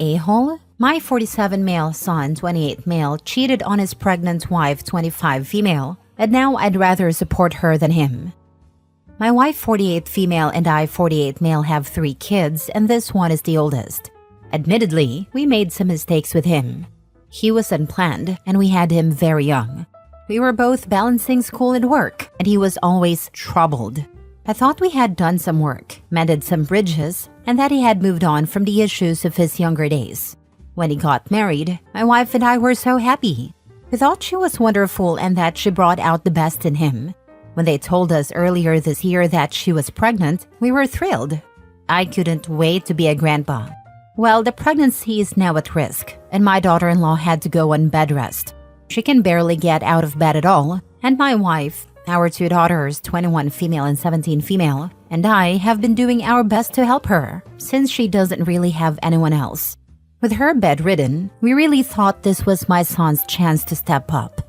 a-hole? My 47 male son, 28 male, cheated on his pregnant wife, 25 female, and now I'd rather support her than him. My wife, 48 female, and I, 48 male, have 3 kids, and this one is the oldest. Admittedly, we made some mistakes with him. He was unplanned, and we had him very young. We were both balancing school and work, and he was always troubled. I thought we had done some work, mended some bridges, and that he had moved on from the issues of his younger days. When he got married, my wife and I were so happy. We thought she was wonderful and that she brought out the best in him. When they told us earlier this year that she was pregnant, we were thrilled. I couldn't wait to be a grandpa. Well, the pregnancy is now at risk, and my daughter-in-law had to go on bed rest. She can barely get out of bed at all, and my wife, our 2 daughters, 21 female and 17 female, and I have been doing our best to help her, since she doesn't really have anyone else. With her bedridden, we really thought this was my son's chance to step up.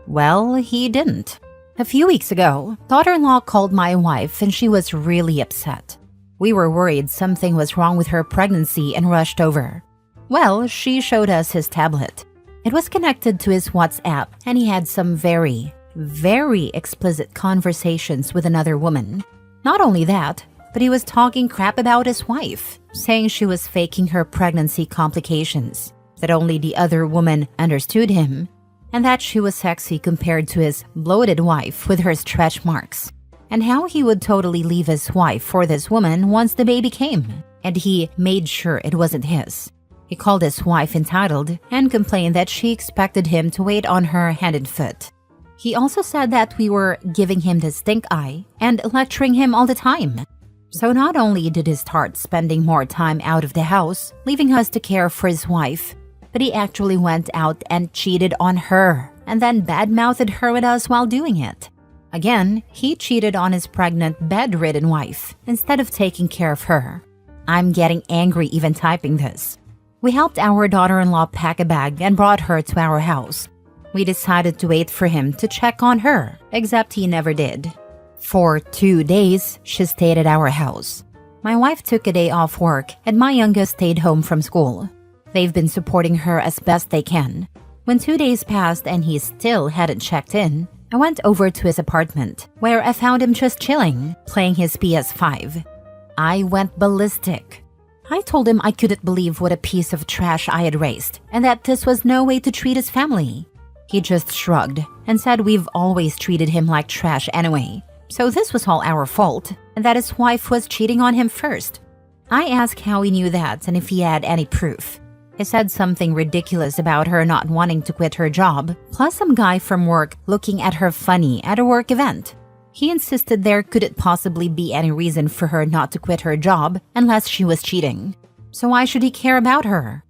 Well, he didn't. A few weeks ago, daughter-in-law called my wife and she was really upset. We were worried something was wrong with her pregnancy and rushed over. Well, she showed us his tablet. It was connected to his WhatsApp and he had some very explicit conversations with another woman. Not only that, but he was talking crap about his wife, saying she was faking her pregnancy complications, that only the other woman understood him, and that she was sexy compared to his bloated wife with her stretch marks, and how he would totally leave his wife for this woman once the baby came, and he made sure it wasn't his. He called his wife entitled and complained that she expected him to wait on her hand and foot. He also said that we were giving him the stink eye and lecturing him all the time. So not only did he start spending more time out of the house, leaving us to care for his wife, but he actually went out and cheated on her, and then badmouthed her with us while doing it. Again, he cheated on his pregnant, bedridden wife, instead of taking care of her. I'm getting angry even typing this. We helped our daughter-in-law pack a bag and brought her to our house. We decided to wait for him to check on her, except he never did. For 2 days, she stayed at our house. My wife took a day off work and my youngest stayed home from school. They've been supporting her as best they can. When 2 days passed and he still hadn't checked in, I went over to his apartment, where I found him just chilling, playing his PS5. I went ballistic. I told him I couldn't believe what a piece of trash I had raised, and that this was no way to treat his family. He just shrugged and said we've always treated him like trash anyway. So this was all our fault, and that his wife was cheating on him first. I asked how he knew that and if he had any proof. He said something ridiculous about her not wanting to quit her job, plus some guy from work looking at her funny at a work event. He insisted there couldn't possibly be any reason for her not to quit her job unless she was cheating. So why should he care about her?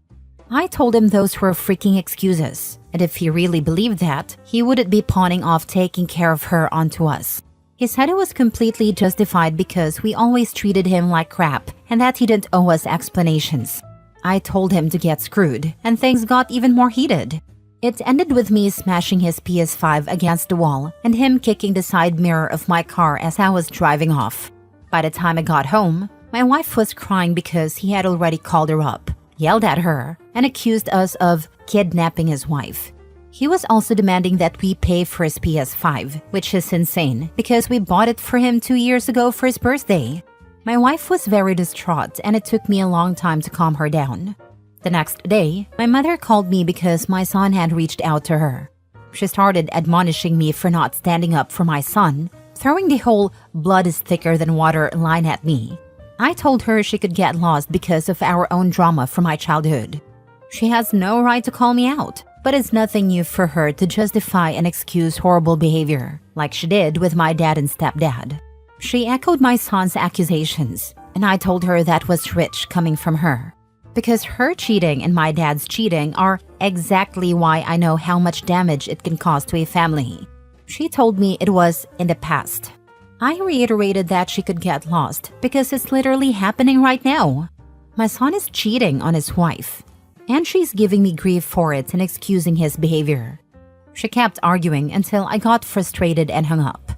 I told him those were freaking excuses, and if he really believed that, he wouldn't be pawning off taking care of her onto us. He said it was completely justified because we always treated him like crap and that he didn't owe us explanations. I told him to get screwed, and things got even more heated. It ended with me smashing his PS5 against the wall and him kicking the side mirror of my car as I was driving off. By the time I got home, my wife was crying because he had already called her up, yelled at her, and accused us of kidnapping his wife. He was also demanding that we pay for his PS5, which is insane because we bought it for him 2 years ago for his birthday. My wife was very distraught and it took me a long time to calm her down. The next day, my mother called me because my son had reached out to her. She started admonishing me for not standing up for my son, throwing the whole blood is thicker than water line at me. I told her she could get lost because of our own drama from my childhood. She has no right to call me out, but it's nothing new for her to justify and excuse horrible behavior, like she did with my dad and stepdad. She echoed my son's accusations, and I told her that was rich coming from her. Because her cheating and my dad's cheating are exactly why I know how much damage it can cause to a family. She told me it was in the past. I reiterated that she could get lost because it's literally happening right now. My son is cheating on his wife, and she's giving me grief for it and excusing his behavior. She kept arguing until I got frustrated and hung up.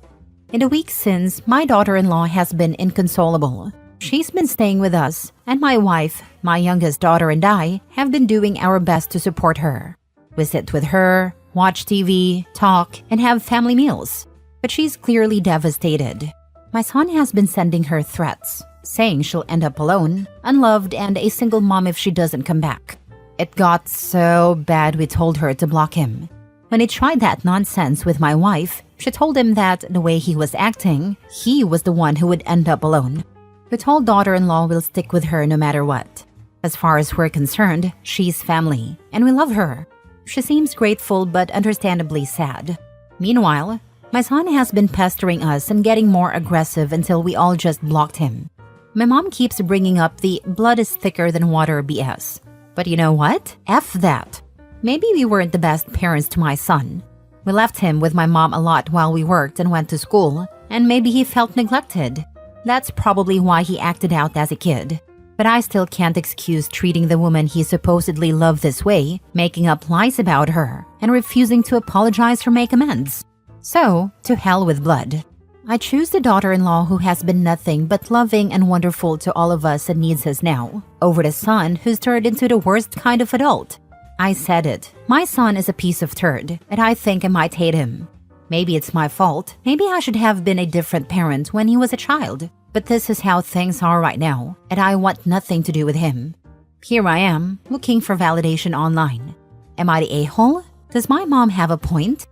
In the weeks since, my daughter-in-law has been inconsolable. She's been staying with us, and my wife, my youngest daughter, and I have been doing our best to support her. We sit with her, watch TV, talk, and have family meals. But she's clearly devastated. My son has been sending her threats, saying she'll end up alone, unloved, and a single mom if she doesn't come back. It got so bad we told her to block him. When he tried that nonsense with my wife, she told him that the way he was acting, he was the one who would end up alone. We told daughter-in-law we'll stick with her no matter what. As far as we're concerned, she's family, and we love her. She seems grateful but understandably sad. Meanwhile, my son has been pestering us and getting more aggressive until we all just blocked him. My mom keeps bringing up the blood is thicker than water BS. But you know what? F that. Maybe we weren't the best parents to my son. We left him with my mom a lot while we worked and went to school, and maybe he felt neglected. That's probably why he acted out as a kid. But I still can't excuse treating the woman he supposedly loved this way, making up lies about her, and refusing to apologize or make amends. So, to hell with blood. I choose the daughter-in-law who has been nothing but loving and wonderful to all of us and needs us now, over the son who's turned into the worst kind of adult. I said it. My son is a piece of turd, and I think I might hate him. Maybe it's my fault. Maybe I should have been a different parent when he was a child. But this is how things are right now, and I want nothing to do with him. Here I am, looking for validation online. Am I the a-hole? Does my mom have a point?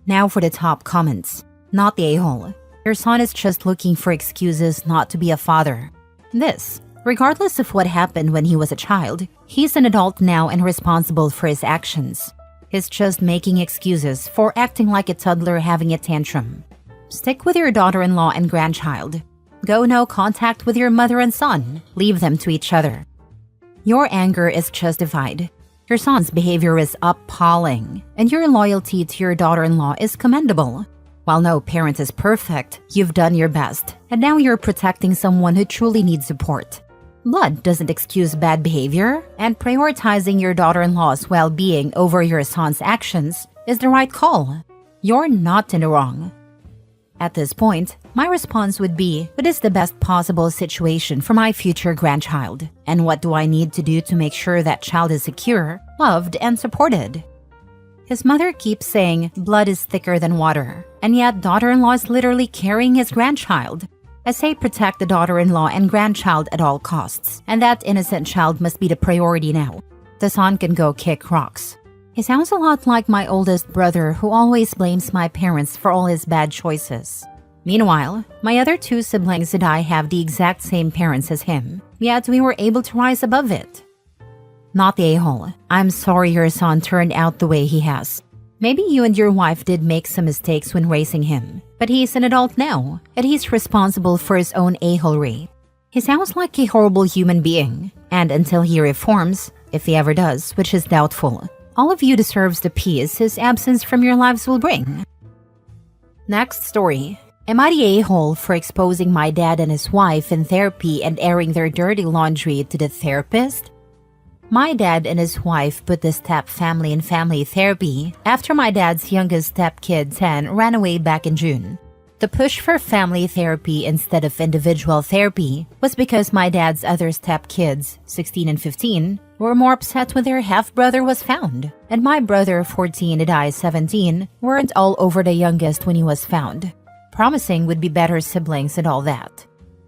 Now for the top comments. Not the a-hole. Your son is just looking for excuses not to be a father. This, regardless of what happened when he was a child, he's an adult now and responsible for his actions. He's just making excuses for acting like a toddler having a tantrum. Stick with your daughter-in-law and grandchild. Go no contact with your mother and son. Leave them to each other. Your anger is justified. Your son's behavior is appalling, and your loyalty to your daughter-in-law is commendable. While no parent is perfect, you've done your best, and now you're protecting someone who truly needs support. Blood doesn't excuse bad behavior, and prioritizing your daughter-in-law's well-being over your son's actions is the right call. You're not in the wrong. At this point, my response would be, what is the best possible situation for my future grandchild? And what do I need to do to make sure that child is secure, loved, and supported? His mother keeps saying blood is thicker than water, and yet daughter-in-law is literally carrying his grandchild. I say protect the daughter-in-law and grandchild at all costs, and that innocent child must be the priority now. The son can go kick rocks. He sounds a lot like my oldest brother who always blames my parents for all his bad choices. Meanwhile, my other two siblings and I have the exact same parents as him, yet we were able to rise above it. Not the a-hole. I'm sorry your son turned out the way he has. Maybe you and your wife did make some mistakes when raising him, but he's an adult now, and he's responsible for his own a-holery. He sounds like a horrible human being, and until he reforms, if he ever does, which is doubtful, all of you deserves the peace his absence from your lives will bring. Next story. Am I the a-hole for exposing my dad and his wife in therapy and airing their dirty laundry to the therapist? My dad and his wife put the step family in family therapy after my dad's youngest stepkid 10 ran away back in June. The push for family therapy instead of individual therapy was because my dad's other stepkids, 16 and 15, were more upset when their half-brother was found, and my brother, 14, and I, 17, weren't all over the youngest when he was found, promising would be better siblings and all that.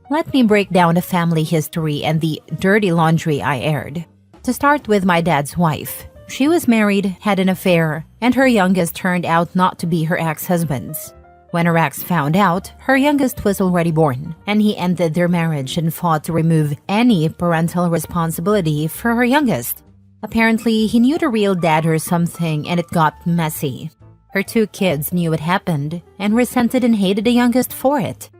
Let me break down the family history and the dirty laundry I aired. To start with my dad's wife. She was married, had an affair, and her youngest turned out not to be her ex-husband's. When her ex found out, her youngest was already born, and he ended their marriage and fought to remove any parental responsibility for her youngest. Apparently, he knew the real dad or something, and it got messy. Her two kids knew what happened and resented and hated the youngest for it.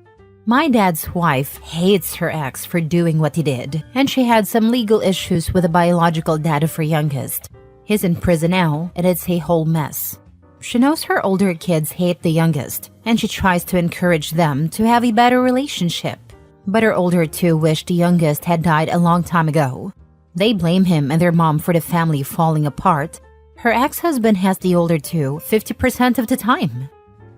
My dad's wife hates her ex for doing what he did, and she had some legal issues with the biological dad of her youngest. He's in prison now, and it's a whole mess. She knows her older kids hate the youngest, and she tries to encourage them to have a better relationship. But her older two wish the youngest had died a long time ago. They blame him and their mom for the family falling apart. Her ex-husband has the older two 50% of the time.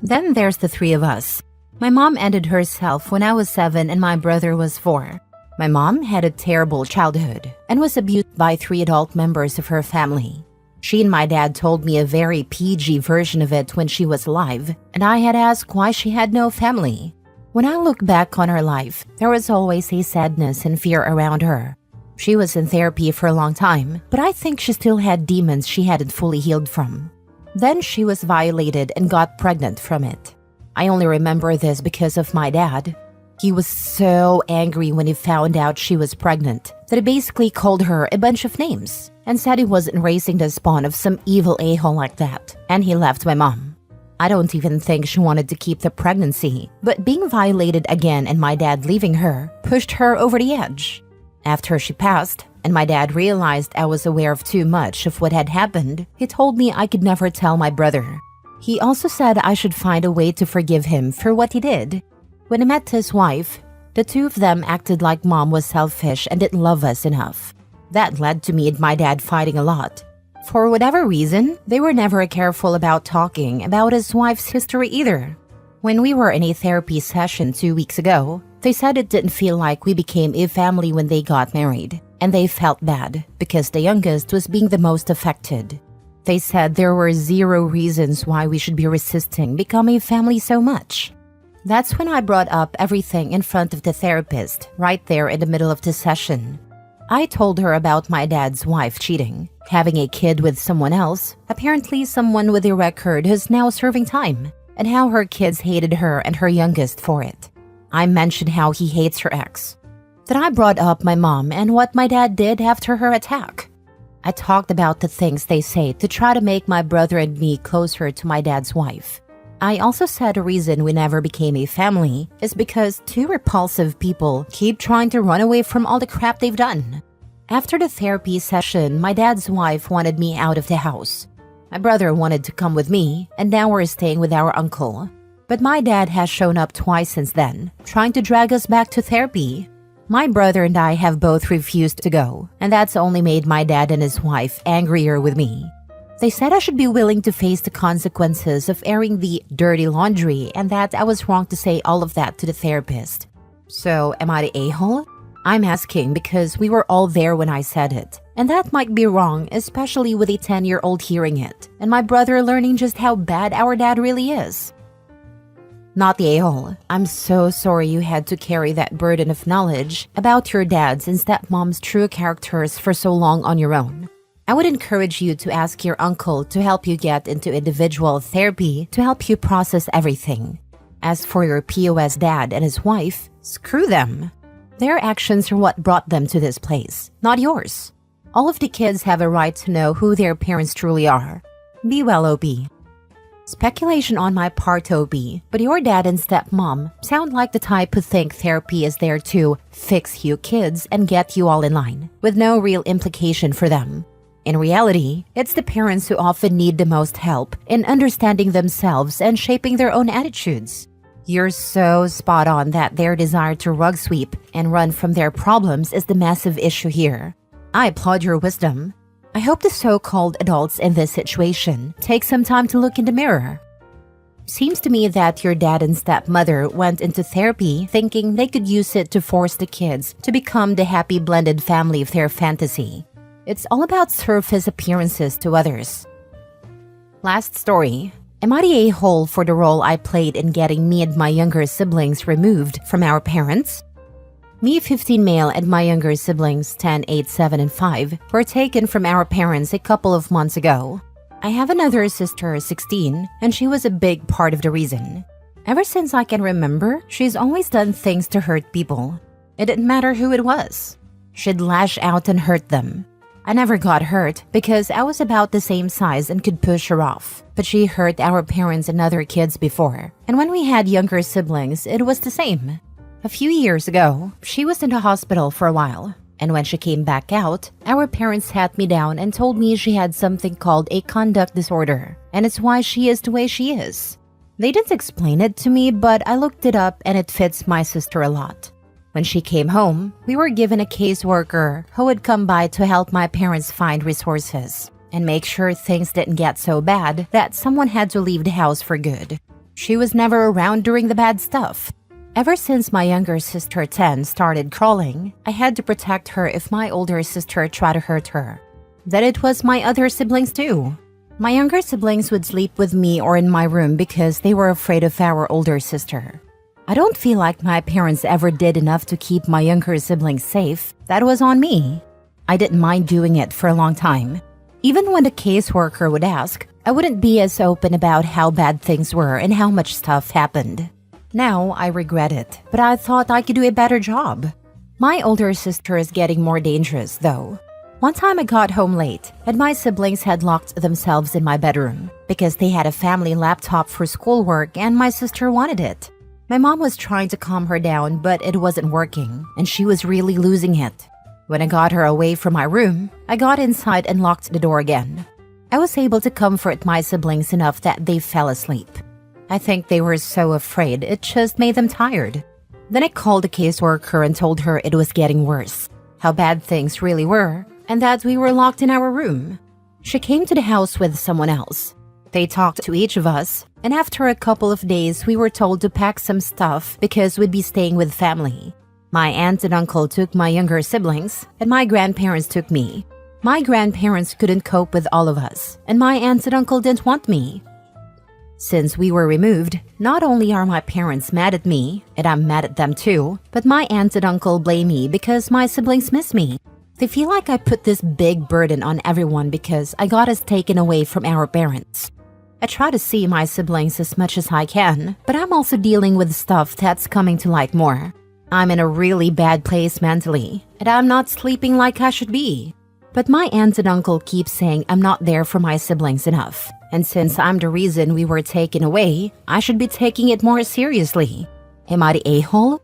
Then there's the three of us. My mom ended herself when I was 7 and my brother was 4. My mom had a terrible childhood and was abused by 3 adult members of her family. She and my dad told me a very PG version of it when she was alive, and I had asked why she had no family. When I look back on her life, there was always a sadness and fear around her. She was in therapy for a long time, but I think she still had demons she hadn't fully healed from. Then she was violated and got pregnant from it. I only remember this because of my dad. He was so angry when he found out she was pregnant that he basically called her a bunch of names and said he wasn't raising the spawn of some evil a-hole like that, and he left my mom. I don't even think she wanted to keep the pregnancy, but being violated again and my dad leaving her pushed her over the edge. After she passed, and my dad realized I was aware of too much of what had happened, he told me I could never tell my brother. He also said I should find a way to forgive him for what he did. When I met his wife, the two of them acted like mom was selfish and didn't love us enough. That led to me and my dad fighting a lot. For whatever reason, they were never careful about talking about his wife's history either. When we were in a therapy session 2 weeks ago, they said it didn't feel like we became a family when they got married, and they felt bad because the youngest was being the most affected. They said there were 0 reasons why we should be resisting becoming a family so much. That's when I brought up everything in front of the therapist, right there in the middle of the session. I told her about my dad's wife cheating, having a kid with someone else, apparently someone with a record who's now serving time, and how her kids hated her and her youngest for it. I mentioned how he hates her ex. Then I brought up my mom and what my dad did after her attack. I talked about the things they say to try to make my brother and me closer to my dad's wife. I also said the reason we never became a family is because 2 repulsive people keep trying to run away from all the crap they've done. After the therapy session, my dad's wife wanted me out of the house. My brother wanted to come with me, and now we're staying with our uncle. But my dad has shown up twice since then, trying to drag us back to therapy. My brother and I have both refused to go, and that's only made my dad and his wife angrier with me. They said I should be willing to face the consequences of airing the dirty laundry and that I was wrong to say all of that to the therapist. So, am I the a-hole? I'm asking because we were all there when I said it, and that might be wrong, especially with a 10-year-old hearing it, and my brother learning just how bad our dad really is. Not the a-hole. I'm so sorry you had to carry that burden of knowledge about your dad's and stepmom's true characters for so long on your own. I would encourage you to ask your uncle to help you get into individual therapy to help you process everything. As for your POS dad and his wife, screw them. Their actions are what brought them to this place, not yours. All of the kids have a right to know who their parents truly are. Be well, OB. Speculation on my part, OB, but your dad and stepmom sound like the type who think therapy is there to fix you kids and get you all in line, with no real implication for them. In reality, it's the parents who often need the most help in understanding themselves and shaping their own attitudes. You're so spot on that their desire to rug sweep and run from their problems is the massive issue here. I applaud your wisdom. I hope the so-called adults in this situation take some time to look in the mirror. Seems to me that your dad and stepmother went into therapy thinking they could use it to force the kids to become the happy blended family of their fantasy. It's all about surface appearances to others. Last story. Am I the a-hole for the role I played in getting me and my younger siblings removed from our parents? Me, 15 male, and my younger siblings, 10, 8, 7, and 5, were taken from our parents a couple of months ago. I have another sister, 16, and she was a big part of the reason. Ever since I can remember, she's always done things to hurt people. It didn't matter who it was. She'd lash out and hurt them. I never got hurt because I was about the same size and could push her off. But she hurt our parents and other kids before. And when we had younger siblings, it was the same. A few years ago, she was in the hospital for a while. And when she came back out, our parents sat me down and told me she had something called a conduct disorder. And it's why she is the way she is. They didn't explain it to me, but I looked it up and it fits my sister a lot. When she came home, we were given a caseworker who would come by to help my parents find resources and make sure things didn't get so bad that someone had to leave the house for good. She was never around during the bad stuff. Ever since my younger sister 10 started crawling, I had to protect her if my older sister tried to hurt her. Then it was my other siblings too. My younger siblings would sleep with me or in my room because they were afraid of our older sister. I don't feel like my parents ever did enough to keep my younger siblings safe. That was on me. I didn't mind doing it for a long time. Even when the caseworker would ask, I wouldn't be as open about how bad things were and how much stuff happened. Now I regret it, but I thought I could do a better job. My older sister is getting more dangerous, though. One time I got home late, and my siblings had locked themselves in my bedroom because they had a family laptop for schoolwork and my sister wanted it. My mom was trying to calm her down, but it wasn't working, and she was really losing it. When I got her away from my room, I got inside and locked the door again. I was able to comfort my siblings enough that they fell asleep. I think they were so afraid it just made them tired. Then I called the caseworker and told her it was getting worse, how bad things really were, and that we were locked in our room. She came to the house with someone else. They talked to each of us, and after a couple of days we were told to pack some stuff because we'd be staying with family. My aunt and uncle took my younger siblings, and my grandparents took me. My grandparents couldn't cope with all of us, and my aunt and uncle didn't want me. Since we were removed, not only are my parents mad at me, and I'm mad at them too, but my aunt and uncle blame me because my siblings miss me. They feel like I put this big burden on everyone because I got us taken away from our parents. I try to see my siblings as much as I can, but I'm also dealing with stuff that's coming to light more. I'm in a really bad place mentally, and I'm not sleeping like I should be. But my aunt and uncle keep saying I'm not there for my siblings enough, and since I'm the reason we were taken away, I should be taking it more seriously. Am I the a-hole?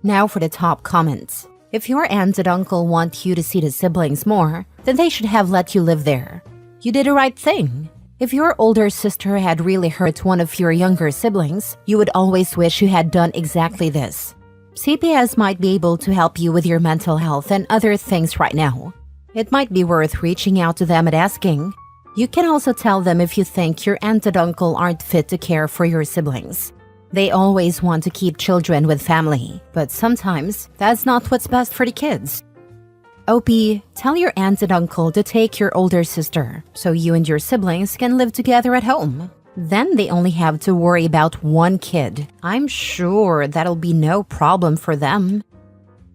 Now for the top comments. If your aunt and uncle want you to see the siblings more, then they should have let you live there. You did the right thing. If your older sister had really hurt one of your younger siblings, you would always wish you had done exactly this. CPS might be able to help you with your mental health and other things right now. It might be worth reaching out to them and asking. You can also tell them if you think your aunt and uncle aren't fit to care for your siblings. They always want to keep children with family, but sometimes that's not what's best for the kids. OP, tell your aunt and uncle to take your older sister so you and your siblings can live together at home. Then they only have to worry about one kid. I'm sure that'll be no problem for them.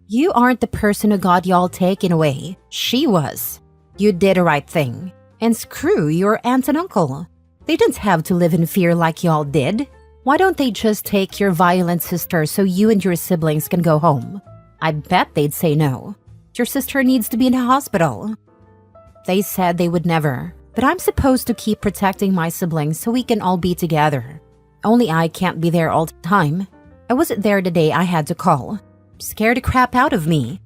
You aren't the person who got y'all taken away. She was. You did the right thing. And screw your aunt and uncle. They didn't have to live in fear like y'all did. Why don't they just take your violent sister so you and your siblings can go home? I bet they'd say no. Your sister needs to be in the hospital. They said they would never, but I'm supposed to keep protecting my siblings so we can all be together. Only I can't be there all the time. I wasn't there the day I had to call. Scared the crap out of me.